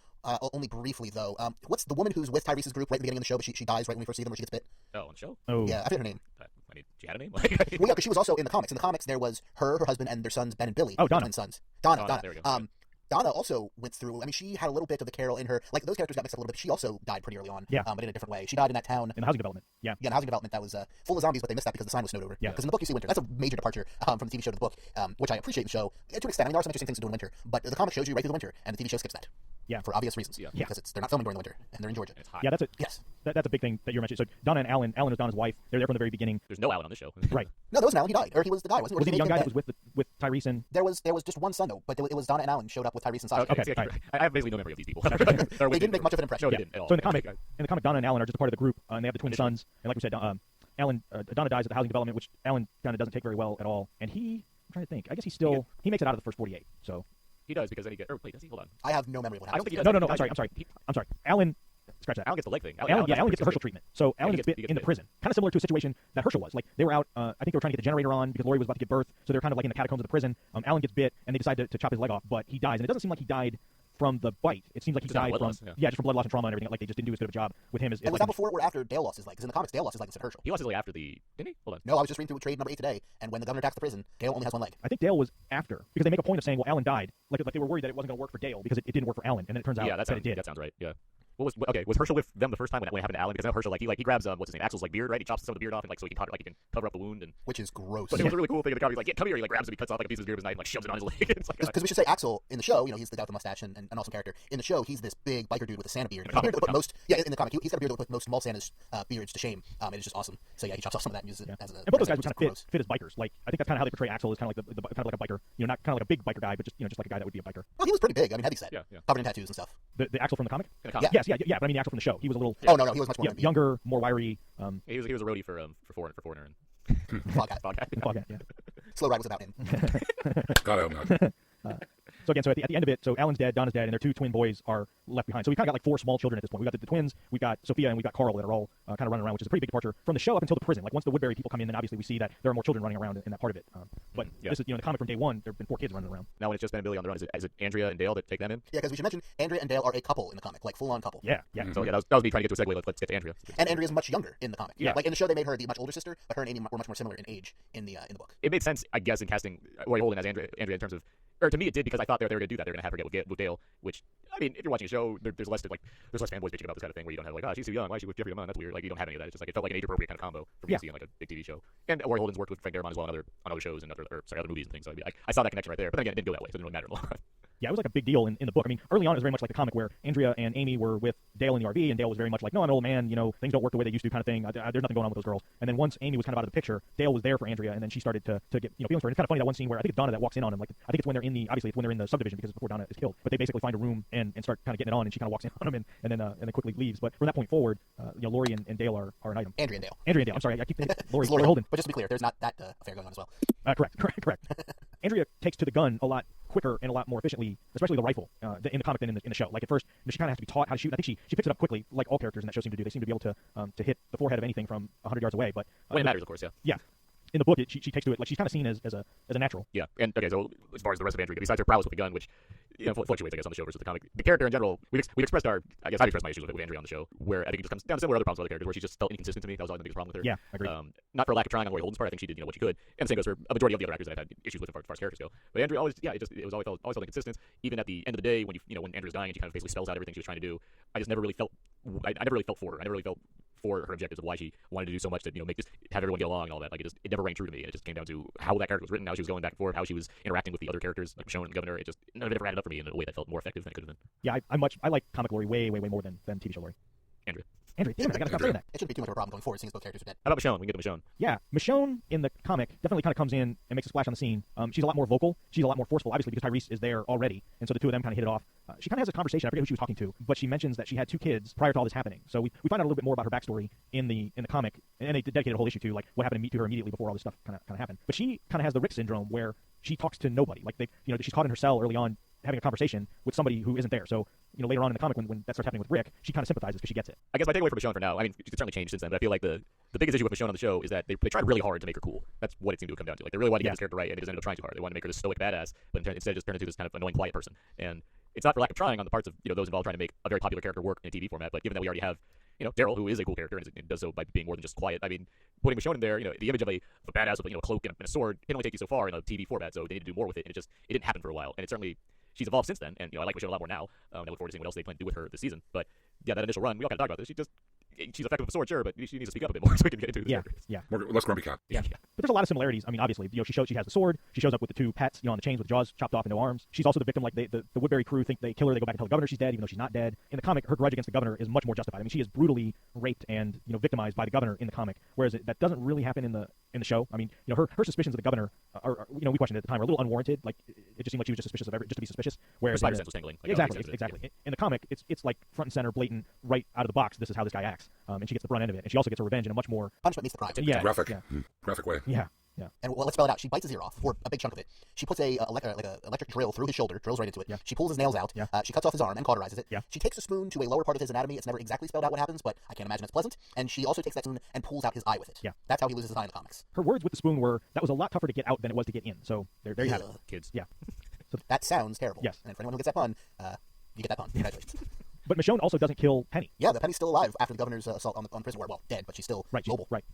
only briefly though. What's the woman who's with Tyrese's group right at the beginning of the show, but she dies right when we first see them, where she gets bit? Oh, on the show? Oh, Yeah, I forget her name. I mean, she had a name? Well, yeah, because she was also in the comics. In the comics, there was her husband, and their sons Ben and Billy. Oh, Donna. Twin sons. Donna. There we go. Donna also went through. I mean, she had a little bit of the Carol in her. Like those characters got mixed up a little bit. She also died pretty early on. Yeah. But in a different way. She died in that town. in the housing development. Yeah. Yeah, in housing development that was full of zombies, but they missed that because the sign was snowed over. Yeah. Because in the book you see winter. That's a major departure from the TV show to the book, which I appreciate in the show to an extent. I mean, there are some interesting things to do in winter, but the comic shows you right through the winter, and the TV show skips that. Yeah. For obvious reasons. Yeah. Because they're not filming during the winter, and they're in Georgia. And it's hot. Yeah, that's a Yes. that's a big thing that you're mentioning. So Donna and Alan is Donna's wife. They're there from the very beginning. There's no Alan on this show. Right. No, there was an Alan. He died, or he was the guy, wasn't he? Or Was did he the they young make guy him that dead? was with Tyrese and? There was just one son though, but it was Donna and Alan showed up with Tyrese and Sasha. Okay, See, right. I have basically no memory of these people. They didn't make much of an impression. No, Yeah. they didn't at all. So in the comic, Donna and Alan are just a part of the group, and they have the twin sons. And like we said, Donna dies at the housing development, which Alan kind of doesn't take very well at all. And I'm trying to think. I guess he makes it out of the first 48. So He does because then he gets. Or wait, does he? Hold on. I have no memory of what I don't happened. think he does. no. I'm sorry. Alan, scratch that. Alan gets the leg thing. Alan gets the Herschel treatment. So Alan he gets gets- bit he gets in the bit. prison, kind of similar to a situation that Herschel was. Like they were out. I think they were trying to get the generator on because Lori was about to give birth. So they're kind of like in the catacombs of the prison. Alan gets bit, and they decide to chop his leg off, but he dies. And it doesn't seem like he died from the bite. It seems like he Just out died of blood from loss, yeah. just from blood loss and trauma and everything. Like they just didn't do as good of a job with him as. And was like, that before or after Dale lost his leg? Because in the comics, Dale lost his leg instead of Herschel. He lost his leg after the. Didn't he? Hold on. No, I was just reading through trade number 8 today, and when the governor attacks the prison, Dale only has one leg. I think Dale was after because they make a point of saying, well, Alan died. Like they were worried that it wasn't going to work for Dale because it didn't work for Alan, and then it turns out Yeah, that it did. sounds right. Yeah. Was Herschel with them the first time when it happened to Alan? Because I know Herschel he grabs what's his name, Axel's beard, right? He chops some of the beard off and so he can cover up the wound and. Which is gross. But it was a really cool thing in the comic. He's like, yeah, come here. He grabs him, he cuts off a piece of his beard with his knife and shoves it on his leg. It's like, Because we should say Axel in the show, he's the guy with the mustache and an awesome character. In the show, he's this big biker dude with a Santa beard. In the comic, That put most, in the comic, he's got a beard that would put most mall Santa's beards to shame. And it's just awesome. So yeah, he chops off some of that and uses it as a. And both those guys would which kind is of fit as bikers. Like I think that's kind of how they portray Axel as kind of like kind of like a biker. Not kind of like a big biker guy, but just like a guy that would be a biker. Well, he was pretty big. I mean, heavy set. Yeah. Covered in tattoos and stuff. The Axel from the comic. In the comic. Yes, yeah. But I mean the Axel from the show. He was a little. Oh no, he was much more younger, more wiry. He was a roadie for Foreigner and Foghat. Foghat. Foghat, yeah. Slow Ride was about him. God, I hope not. So again, at the end of it, so Alan's dead, Donna's dead, and their two twin boys are left behind. So we kind of got like 4 small children at this point. We got the twins, we got Sophia, and we got Carl that are all kind of running around, which is a pretty big departure from the show up until the prison. Like once the Woodbury people come in, then obviously we see that there are more children running around in that part of it. But this is, in the comic from day one, there have been 4 kids running around. Now when it's just Ben and Billy on the run, is it Andrea and Dale that take them in? Yeah, because we should mention Andrea and Dale are a couple in the comic, like full-on couple. Yeah. So yeah, that was me trying to get to a segue. Let's get to Andrea. And Andrea's much younger in the comic. Yeah. Like in the show, they made her the much older sister, but her and Amy were much more similar in age in the book. It made sense, I guess, in casting Roy Holden as Andrea in terms of, or to me it did, because I thought they were going to do that. They're going to have her get with Dale, which, I mean, if you're watching a show, there's less fanboys bitching about this kind of thing where you don't have like, oh, she's too young, why is she with Jeffrey Lemon? That's weird. Like you don't have any of that. It's just like it felt like an age-appropriate kind of combo for me to see on like a big TV show. And Roy Holden's worked with Frank Darabont as well on other shows and other movies and things. So I saw that connection right there. But then again, it didn't go that way, so it didn't really matter in the long run. Yeah, it was like a big deal in the book. I mean, early on, it was very much like the comic where Andrea and Amy were with Dale in the RV, and Dale was very much like, no, I'm an old man, things don't work the way they used to kind of thing. There's nothing going on with those girls. And then once Amy was kind of out of the picture, Dale was there for Andrea, and then she started to get feelings for her. And it's kind of funny, that one scene where I think it's Donna that walks in on him. Like, I think it's when they're in the subdivision, because it's before Donna is killed. But they basically find a room and start kind of getting it on, and she kind of walks in on him and then quickly leaves. But from that point forward, Laurie and Dale are an item. Andrea and Dale. Andrea and Dale. I'm sorry, I keep thinking Laurie It's Laurie Holden. But just to be clear, there's not that affair going on as well. Correct. Andrea takes to the gun a lot quicker and a lot more efficiently, especially the rifle in the comic than in the show. Like at first, she kind of has to be taught how to shoot. I think she picks it up quickly, like all characters in that show seem to do. They seem to be able to hit the forehead of anything from 100 yards away. But when it matters, of course, yeah. Yeah. In the book, she takes to it like she's kind of seen as a natural. Yeah, and okay, so as far as the rest of Andrea, besides her prowess with the gun, which fluctuates, I guess, on the show versus the comic, the character in general, we've expressed I've expressed my issues with Andrea on the show, where I think it just comes down to similar other problems with other characters, where she just felt inconsistent to me. That was always the biggest problem with her. Yeah, I agree. Not for lack of trying on Roy Holden's part. I think she did what she could, and the same goes for a majority of the other actors that I've had issues with as far as characters go. But Andrea always, it always felt inconsistent. Even at the end of the day, when when Andrea's dying and she kind of basically spells out everything she was trying to do, I never really felt for her. I never really felt for her objectives of why she wanted to do so much to have everyone get along and all that. Like it never rang true to me. It just came down to how that character was written, how she was going back and forth, how she was interacting with the other characters, like Michonne and Governor. None of it ever added up for me in a way that felt more effective than it could have been. Yeah, I like comic Laurie way more than TV show Laurie. Andrea, damn it, I gotta stop saying that. It shouldn't be too much of a problem going forward, since both characters are dead. How about Michonne? We can get to Michonne. Yeah, Michonne in the comic definitely kind of comes in and makes a splash on the scene. She's a lot more vocal. She's a lot more forceful, obviously, because Tyrese is there already. And so the two of them kind of hit it off. She kind of has a conversation. I forget who she was talking to, but she mentions that she had 2 kids prior to all this happening. So we find out a little bit more about her backstory in the comic, and they dedicated a whole issue to like what happened to her immediately before all this stuff kind of happened. But she kind of has the Rick syndrome, where she talks to nobody. Like she's caught in her cell early on, having a conversation with somebody who isn't there. So, later on in the comic, when that starts happening with Rick, she kind of sympathizes because she gets it. I guess my takeaway for Michonne for now, I mean, it's certainly changed since then, but I feel like the biggest issue with Michonne on the show is that they tried really hard to make her cool. That's what it seemed to come down to. Like, they really wanted to get this character right, and they just ended up trying too hard. They wanted to make her this stoic badass, but instead just turned into this kind of annoying, quiet person. And it's not for lack of trying on the parts of, those involved trying to make a very popular character work in a TV format, but given that we already have, Daryl, who is a cool character and does so by being more than just quiet. I mean, putting Michonne in there, the image of a badass with a cloak and a sword can only take you so far in a TV format, so they need to do more with it, and it didn't happen for a while. And it certainly, she's evolved since then, and I like Michonne a lot more now. I look forward to seeing what else they plan to do with her this season. But yeah, that initial run, we all kind of talk about this. She's effective with a sword, sure, but she needs to speak up a bit more so we can get into the characters. Yeah. Less grumpy cat. Yeah. But there's a lot of similarities. I mean, obviously, she has the sword. She shows up with the 2 pets, on the chains with jaws chopped off and no arms. She's also the victim. Like the Woodbury crew think they kill her. They go back and tell the governor she's dead, even though she's not dead. In the comic, her grudge against the governor is much more justified. I mean, she is brutally raped and victimized by the governor in the comic, whereas that doesn't really happen in the show. I mean, her suspicions of the governor are we questioned at the time, are a little unwarranted. Like it just seemed like she was just suspicious of just to be suspicious. Whereas her spider sense was tingling. Like, exactly. In the comic, it's like front and center, blatant, right out of the box. This is how this guy acts, and she gets the brunt end of it, and she also gets her revenge in a much more punishment meets the crime. Yeah, graphic way. Yeah. And let's spell it out. She bites his ear off, or a big chunk of it. She puts a electric drill through his shoulder, drills right into it. Yeah. She pulls his nails out. Yeah. She cuts off his arm and cauterizes it. Yeah. She takes a spoon to a lower part of his anatomy. It's never exactly spelled out what happens, but I can't imagine it's pleasant. And she also takes that spoon and pulls out his eye with it. Yeah. That's how he loses his eye in the comics. Her words with the spoon were, that was a lot tougher to get out than it was to get in. So there you have it. Kids. Yeah. That sounds terrible. Yes. And for anyone who gets that pun, you get that pun. Congratulations. But Michonne also doesn't kill Penny. Yeah, the Penny's still alive after the governor's assault on the prison ward. Well, dead, but she's still mobile. Right.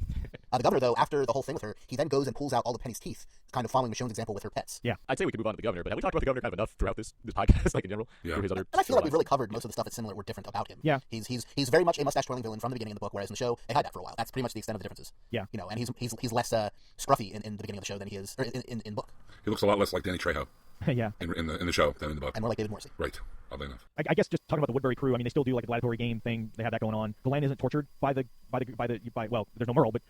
The governor, though, after the whole thing with her, he then goes and pulls out all of Penny's teeth, kind of following Michonne's example with her pets. Yeah. I'd say we could move on to the governor, but have we talked about the governor kind of enough throughout this podcast, like in general? Yeah. Through his other And I feel like we've really covered most of the stuff that's similar or different about him. Yeah. He's very much a mustache-twirling villain from the beginning of the book, whereas in the show, they hide that for a while. That's pretty much the extent of the differences. Yeah. And he's less scruffy in the beginning of the show than he is in book. He looks a lot less like Danny Trejo. Yeah. In the show than in the book. And more like David Morrissey. Right. Oddly enough. I guess just talking about the Woodbury crew, I mean, they still do like a gladiatory game thing. They have that going on. Glenn isn't tortured by well, there's no Merle, but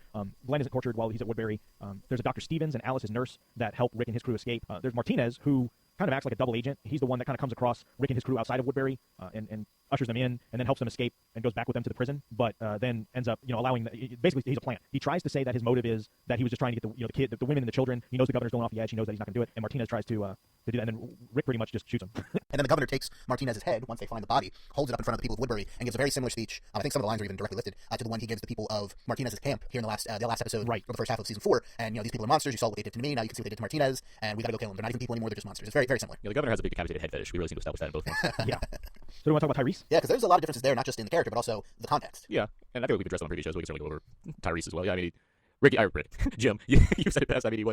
Glenn isn't tortured while he's at Woodbury. There's a Dr. Stevens and Alice, his nurse, that help Rick and his crew escape. There's Martinez, who kind of acts like a double agent. He's the one that kind of comes across Rick and his crew outside of Woodbury and ushers them in and then helps them escape and goes back with them to the prison, but then ends up allowing basically he's a plant. He tries to say that his motive is that he was just trying to get the kid, the women and the children. He knows the governor's going off the edge. He knows that he's not going to do it, and Martinez tries to do that, and then Rick pretty much just shoots him. And then the governor takes Martinez's head once they find the body, holds it up in front of the people of Woodbury, and gives a very similar speech. I think some of the lines are even directly lifted to the one he gives the people of Martinez's camp here in the last episode, right, or the first half of season 4. And these people are monsters. You saw what they did to me. Now you can see what they did to Martinez, and we got to go kill them. They're not even people anymore. They're just monsters. It's very, very similar. The governor has a big decapitated head fetish. We really seem to establish that in both ones. Yeah. So do you want to talk about Tyrese? Yeah, because there's a lot of differences there, not just in the character, but also the context. Yeah, and I think we've addressed on previous shows. We can certainly go over Tyrese as well. Yeah, I mean, Rick, Jim, you said it best. I mean,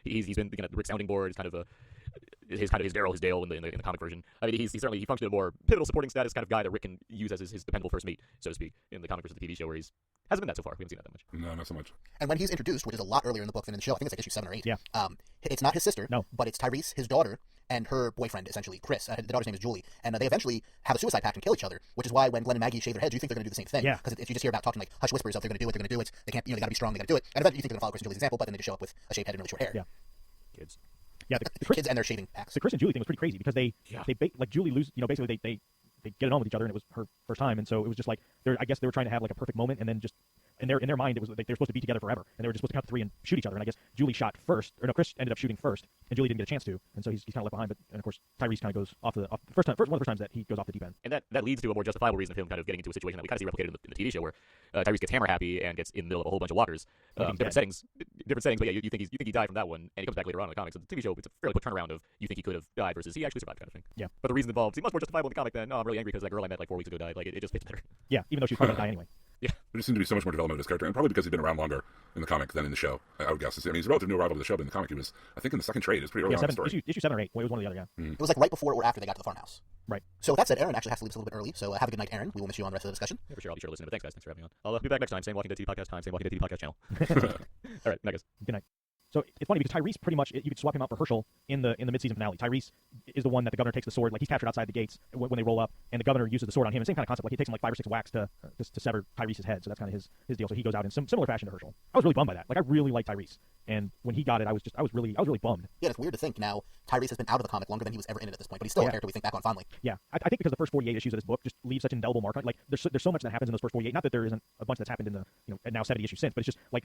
he's been Rick's sounding board. Is kind of his Daryl, his Dale in the comic version. I mean, he functioned in a more pivotal supporting status kind of guy that Rick can use as his dependable first mate, so to speak, in the comic versus the TV show, where hasn't been that so far. We haven't seen that much. No, not so much. And when he's introduced, which is a lot earlier in the book than in the show, I think it's like issue 7 or 8. Yeah. It's not his sister. No. But it's Tyrese, his daughter, and her boyfriend, essentially, Chris. The daughter's name is Julie. And they eventually have a suicide pact and kill each other, which is why when Glenn and Maggie shave their heads, you think they're going to do the same thing. Yeah. Because if you just hear about talking like hush whispers of they're going to do it, they're going to do it. They can't, they got to be strong, they got to do it. And eventually you think they're going to follow Chris and Julie's example, but then they just show up with a shaved head and really short hair. Yeah. Kids. Yeah, the kids and their shaving packs. The Chris and Julie thing was pretty crazy because they Julie lose, basically they get it on with each other, and it was her first time, and so it was just like I guess they were trying to have like a perfect moment, and then just in their mind it was like they were supposed to be together forever, and they were just supposed to count to 3 and shoot each other, and I guess Julie shot first, or no, Chris ended up shooting first, and Julie didn't get a chance to, and so he's kind of left behind. But and of course Tyrese kind of goes off the first one of the first times that he goes off the deep end, and that leads to a more justifiable reason of him kind of getting into a situation that we kind of see replicated in the TV show, where Tyrese gets hammer happy and gets in the middle of a whole bunch of walkers, different settings. But yeah, you think he died from that one, and he comes back later on in the comics. So the TV show, it's a fairly quick turnaround of you think he could have died versus he actually survived kind of thing. Yeah. But the reason involved seems much more justifiable in the comic than I'm really angry because that girl I met like 4 weeks ago died. Like it just fits better. Yeah, even though she was probably going to die anyway. Yeah. There just seemed to be so much more development of his character, and probably because he'd been around longer in the comic than in the show, I would guess. I mean, he's a relative new arrival to the show, but in the comic he was, I think, in the second trade. It's pretty early on in the story. Issue 7 or 8. Well, it was one or the other, yeah. It was like right before or after they got to the farmhouse. Right. So with that said, Aaron actually has to leave us a little bit early, so have a good night, Aaron. We will miss you on the rest of the discussion. Yeah, for sure. I'll be sure to listen. But thanks, guys. Thanks for having me on. I'll be back next time. Same Walking Dead TV podcast time. Same Walking Dead TV podcast channel. All right, night, guys. Good night. So it's funny because Tyrese pretty much, you could swap him out for Herschel in the mid-season finale. Tyrese is the one that the governor takes the sword, like he's captured outside the gates when they roll up, and the governor uses the sword on him. Same kind of concept, like he takes him like 5 or 6 whacks to sever Tyrese's head. So that's kind of his deal. So he goes out in similar fashion to Herschel. I was really bummed by that. Like I really like Tyrese, and when he got it, I was really bummed. Yeah, it's weird to think now Tyrese has been out of the comic longer than he was ever in it at this point, but he's still a character we think back on fondly. Yeah, I think because the first 48 issues of this book just leave such an indelible mark on. Like there's so much that happens in those first 48. Not that there isn't a bunch that's happened in the now 70 issues since, but it's just like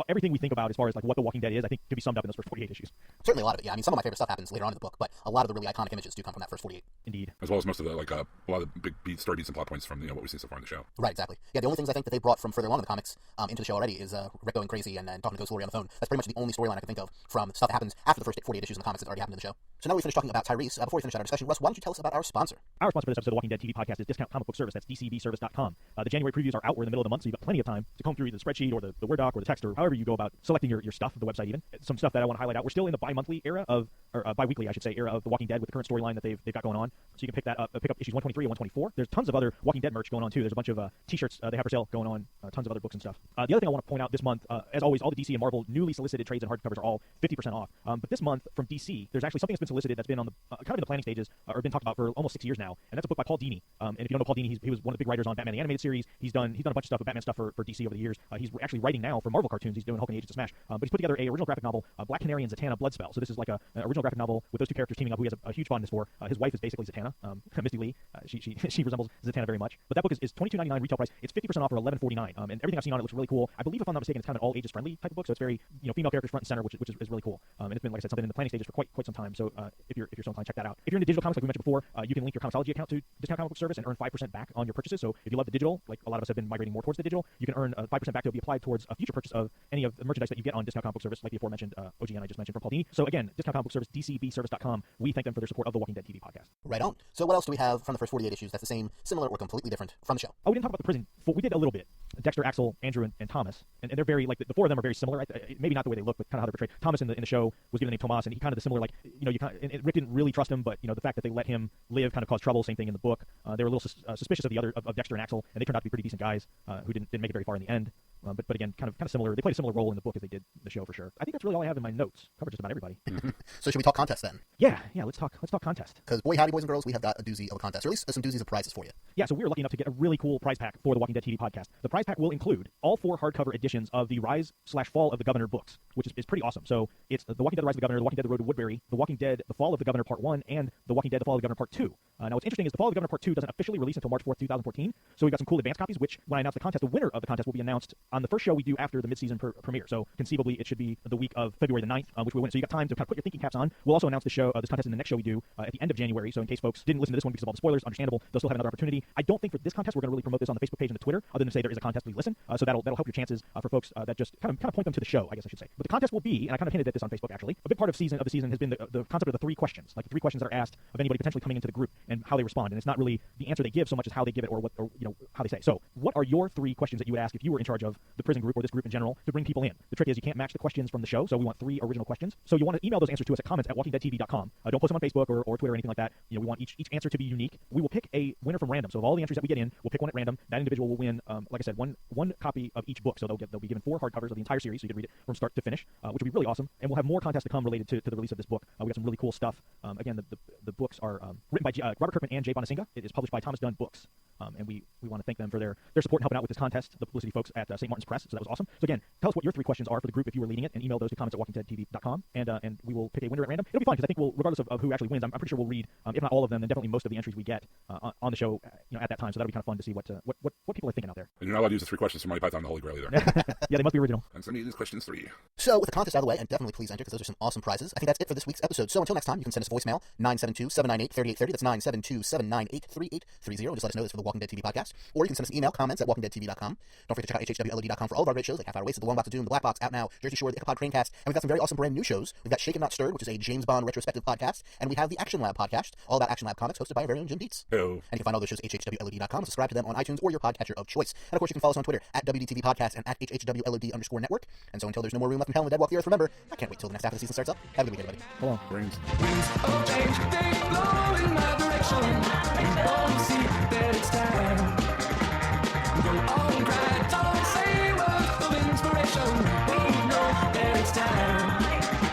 everything we think about as far as like what The Walking Dead is, I think could be summed up in those first 48 issues. Certainly a lot of it, yeah. I mean, some of my favorite stuff happens later on in the book, but a lot of the really iconic images do come from that first 48. Indeed. As well as most of the, like, a lot of the big story beats and plot points from, what we've seen so far in the show. Right, exactly. Yeah, the only things I think that they brought from further along in the comics into the show already is Rick going crazy and talking to Ghost Lori on the phone. That's pretty much the only storyline I can think of from stuff that happens after the first 48 issues in the comics that already happened in the show. So now we finished talking about Tyrese. Before we finish our discussion, Russ, why don't you tell us about our sponsor? Our sponsor for this episode of the Walking Dead TV podcast is Discount Comic Book Service. That's dcbservice.com. The January previews are out. We're in the middle of the month, so you've got plenty of time to comb through the spreadsheet or the Word doc or the text or however you go about selecting your stuff, the website even. Some stuff that I want to highlight out. We're still in the bi-monthly era of, or bi-weekly, I should say, era of The Walking Dead with the current storyline that they've got going on. So you can pick that up, pick up issues 123 and 124. There's tons of other Walking Dead merch going on too. There's a bunch of t-shirts they have for sale going on, tons of other books and stuff. The other thing I want to point out this month, as always, all the DC and Marvel newly solicited trades and hardcovers are all 50% off. But this month from DC, there's actually something that's been solicited that's been on the kind of in the planning stages or been talked about for almost 6 years now, and that's a book by Paul Dini. And if you don't know Paul Dini, he was one of the big writers on Batman the Animated Series. He's done a bunch of stuff, Batman stuff for DC over the years. He's actually writing now for Marvel cartoons. He's doing Hulk and the Agents of Smash. But he's put together a original graphic novel, Black Canary and Zatanna Bloodspell. So this is like an original graphic novel with those two characters teaming up, who he has a huge fondness for. His wife is basically Zatanna, Misty Lee. She resembles Zatanna very much. But that book is $22.99 retail price. It's 50% off for $11.49. And everything I've seen on it looks really cool. I believe, if I'm not mistaken, it's kind of an all ages friendly type of book. So it's very female characters front and center, which is really cool. And it's been, like I said, something in the planning stages for quite some time. So if you're so inclined, check that out. If you're into digital comics, like we mentioned before, you can link your Comixology account to Discount Comic Book Service and earn 5% back on your purchases. So if you love the digital, like a lot of us have been migrating more towards the digital, you can earn 5% back to be applied towards a future purchase of any of the merchandise that you get on Discount Comic Book Service, like the aforementioned OGN I just mentioned from Paul Dini. So again, Discount Comic Book Service, DCBService.com. We thank them for their support of the Walking Dead TV podcast. Right on. So what else do we have from the first 48 issues that's the same, similar, or completely different from the show? Oh, we didn't talk about the prison. We did a little bit. Dexter, Axel, Andrew, and Thomas, and they're very, like, the four of them are very similar. Maybe not the way they look, but kind of how they're portrayed. Thomas in the show was given the name Tomas, and he kind of the similar, like, and Rick didn't really trust him, but the fact that they let him live kind of caused trouble. Same thing in the book. They were a little suspicious of Dexter and Axel, and they turned out to be pretty decent guys who didn't make it very far in the end. but again, kind of similar. They played a similar role in the book as they did in the show for sure. I think that's really all I have in my notes. Covered just about everybody. So should we talk contest then? Yeah. Let's talk contest. Because boy, howdy, boys and girls, we have got a doozy of a contest, or at least some doozies of prizes for you. Yeah, so we were lucky enough to get a really cool prize pack for the Walking Dead TV podcast. The prize pack will include all 4 hardcover editions of the Rise/Fall of the Governor books, which is pretty awesome. So it's The Walking Dead: The Rise of the Governor, The Walking Dead: The Road to Woodbury, The Walking Dead: The Fall of the Governor Part 1, and The Walking Dead: The Fall of the Governor Part 2. Now what's interesting is The Fall of the Governor Part 2 doesn't officially release until March 4th, 2014, so we've got some cool advance copies, which when I announce the contest, the winner of the contest will be announced on the first show we do after the mid-season premiere. So conceivably it should be the week of February the 9th, which we win. So you got time to kind of put your thinking caps on. We'll also announce the show, this contest in the next show we do at the end of January, so in case folks didn't listen to this one because of all the spoilers, understandable, they'll still have another opportunity. I don't think for this contest we're going to really promote this on the Facebook page and the Twitter, other than to say there is a contest, please listen. So that'll help your chances for folks that just kind of point them to the show, I guess I should say. But the contest will be, and I kind of hinted at this on Facebook actually, a big part of the season has been the concept of the 3 questions, like the 3 questions that are asked of anybody potentially coming into the group and how they respond. And it's not really the answer they give so much as how they give it or how they say. So what are your 3 questions that you would ask if you were in charge of the prison group or this group in general to bring people in? The trick is you can't match the questions from the show, so we want 3 original questions. So you want to email those answers to us at comments@walkingdeadtv.com. Don't post them on Facebook or Twitter or anything like that. We want each answer to be unique. We will pick a winner from random. So of all the entries that we get in, we'll pick one at random. That individual will win, like I said, one copy of each book. So they'll be given 4 hardcovers of the entire series, so you can read it from start to finish, which would be really awesome. And we'll have more contests to come related to the release of this book. We got some really cool stuff. Again, the books are written by Robert Kirkman and Jay Bonasinga. It is published by Thomas Dunn Books. And we want to thank them for their support and helping out with this contest, the publicity folks at St. Martin's Press. So that was awesome. So again, tell us what your 3 questions are for the group if you were leading it, and email those to comments@walkingdeadtv.com, and we will pick a winner at random. It'll be fun because I think regardless of who actually wins, I'm pretty sure we'll read, if not all of them, then definitely most of the entries we get on the show, at that time. So that'll be kind of fun to see what people are thinking out there. And you're not allowed to use the 3 questions from Monty Python and the Holy Grail either. Yeah, they must be original. And send me these questions 3. So with the contest out of the way, and definitely please enter because those are some awesome prizes, I think that's it for this week's episode. So until next time, you can send us a voicemail, 972-798-3830. That's 972-798-3830. Just let us know it's for the Walking Dead TV podcast. Or you can send us an email, comments@walkingdeadtv.com. Don't forget to check out HHWLOD.com for all of our great shows like Half Hour Wasted, The Long Box of Doom, The Black Box, Out Now, Jersey Shore, The Ichabod Cranecast, and we've got some very awesome brand new shows. We've got Shaken Not Stirred, which is a James Bond retrospective podcast, and we have the Action Lab podcast, all about Action Lab comics, hosted by our very own Jim Dietz. Hello. And you can find all those shows at HHWLOD.com, subscribe to them on iTunes or your podcatcher of choice. And of course, you can follow us on Twitter at WDTV Podcast and at HHWLOD_network. And so until there's no more room left in hell and the dead walk the earth, remember, I can't wait till the next half of the season starts up. Have a good week, everybody. Hold on. Brains. of change, they blow in my direction. You don't see that it's time. Go on, cry, don't say words of inspiration. We know that it's time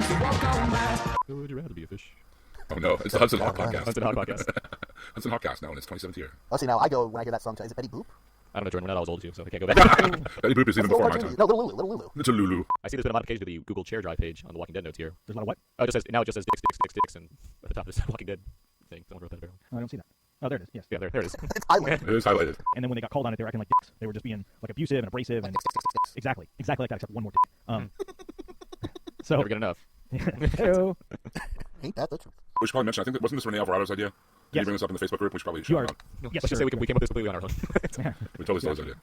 to walk on by. Would you rather be a fish? Oh no, it's the Hudson Hawk podcast. Hudson Hawk podcast. Hudson Hawkcast now in its 27th year. Oh, see, now I go when I hear that song, is it Betty Boop? I don't know, Jordan. We're not all as old as you, so I can't go back. Betty Boop is even before my time. No, Little Lulu. It's a Lulu. I see there's been a modification to the Google Share Drive page on the Walking Dead notes here. There's a lot of what? Oh, it just says Dicks, and at the top is Walking Dead thing. Someone wrote that apparently. Oh, I don't see that. Oh, there it is. Yes. Yeah, there it is. It's highlighted. It is highlighted. And then when they got called on it, they were acting like dicks. They were just being like abusive and abrasive and exactly like that, except one more dick. So Never get enough. Heyo. Ain't that the truth? We should probably mention, I think, wasn't this Renee Alvarado's idea? Did Yes. you bring this up in the Facebook group? We should probably You shout are. it out. Yes, Let's just sir. say we came up with this completely on our own. We totally stole his idea.